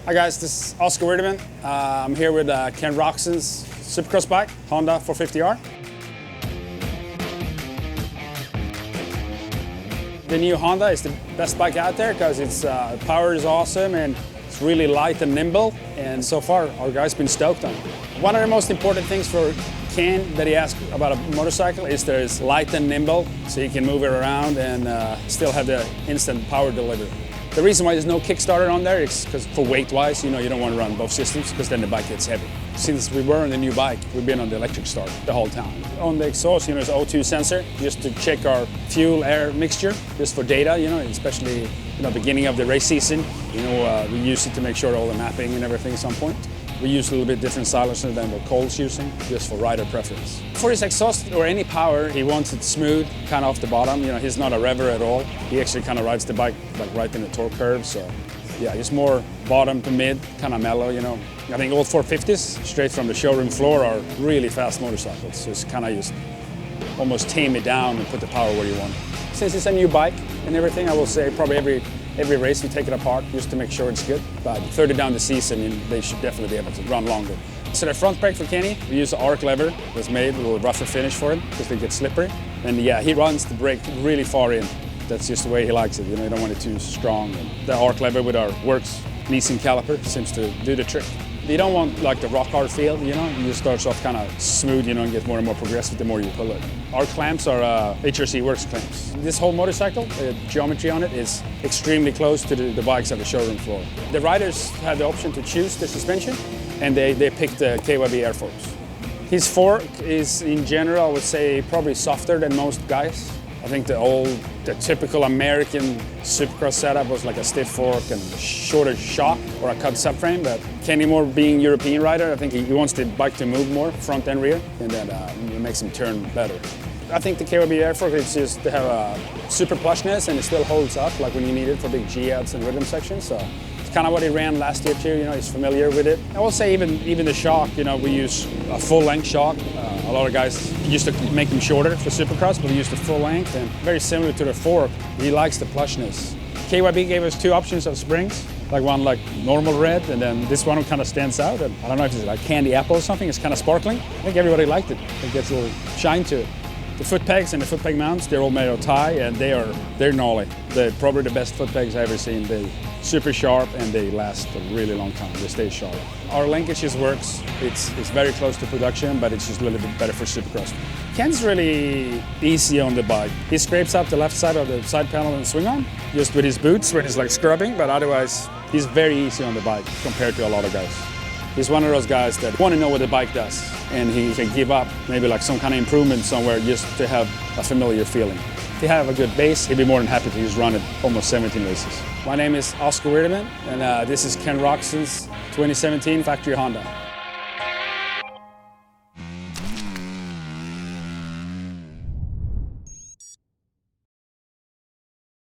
Hi guys, this is Oscar Wirdeman. I'm here with Ken Roczen's Supercross bike, Honda 450R. The new Honda is the best bike out there because its power is awesome and it's really light and nimble, and so far our guys been stoked on it. One of the most important things for Ken that he asked about a motorcycle is that it's light and nimble, so you can move it around and still have the instant power delivery. The reason why there's no Kickstarter on there is because for weight-wise, you don't want to run both systems because then the bike gets heavy. Since we were on the new bike, we've been on the electric start the whole time. On the exhaust, there's an O2 sensor just to check our fuel-air mixture, just for data, especially beginning of the race season. We use it to make sure all the mapping and everything at some point. We use a little bit different silencer than what Cole's using, just for rider preference. For his exhaust or any power, he wants it smooth, kind of off the bottom. He's not a rever at all. He actually kind of rides the bike like right in the torque curve. So yeah, he's more bottom to mid, kind of mellow. I think all 450s, straight from the showroom floor, are really fast motorcycles. So it's kind of just almost tame it down and put the power where you want. Since it's a new bike and everything, I will say probably every race we take it apart just to make sure it's good. But further down the season, they should definitely be able to run longer. So the front brake for Kenny, we use the arc lever that's made with a little rougher finish for it because they get slippery. And yeah, he runs the brake really far in. That's just the way he likes it. You don't want it too strong. And the arc lever with our Works Nissan caliper seems to do the trick. You don't want like the rock hard feel, It just starts off kind of smooth, and gets more and more progressive the more you pull it. Our clamps are HRC Works clamps. This whole motorcycle, the geometry on it is extremely close to the bikes at the showroom floor. The riders have the option to choose the suspension, and they pick the KYB air forks. His fork is, in general, I would say, probably softer than most guys. I think the typical American Supercross setup was like a stiff fork and a shorter shock or a cut subframe, but Kenny, more being European rider, I think he wants the bike to move more front and rear, and then it makes him turn better. I think the KYB air fork is just to have a super plushness, and it still holds up like when you need it for big G-outs and rhythm sections. So it's kind of what he ran last year too. He's familiar with it. I will say even the shock. We use a full-length shock. A lot of guys used to make them shorter for Supercross, but we used the full length, and very similar to the fork. He likes the plushness. KYB gave us two options of springs, like one like normal red, and then this one kind of stands out. And I don't know if it's like candy apple or something. It's kind of sparkling. I think everybody liked it. It gets a little shine to it. The foot pegs and the foot peg mounts, they're all made of tie, and they're gnarly. They're probably the best foot pegs I've ever seen. They're super sharp and they last a really long time. They stay sharp. Our linkage just works. It's very close to production, but it's just a little bit better for Supercross. Ken's really easy on the bike. He scrapes up the left side of the side panel and swing arm, just with his boots when he's like scrubbing, but otherwise he's very easy on the bike compared to a lot of guys. He's one of those guys that want to know what the bike does, and he can give up maybe like some kind of improvement somewhere just to have a familiar feeling. If you have a good base, he'd be more than happy to just run it almost 17 races. My name is Oscar Wirdeman, and this is Ken Roczen's 2017 Factory Honda.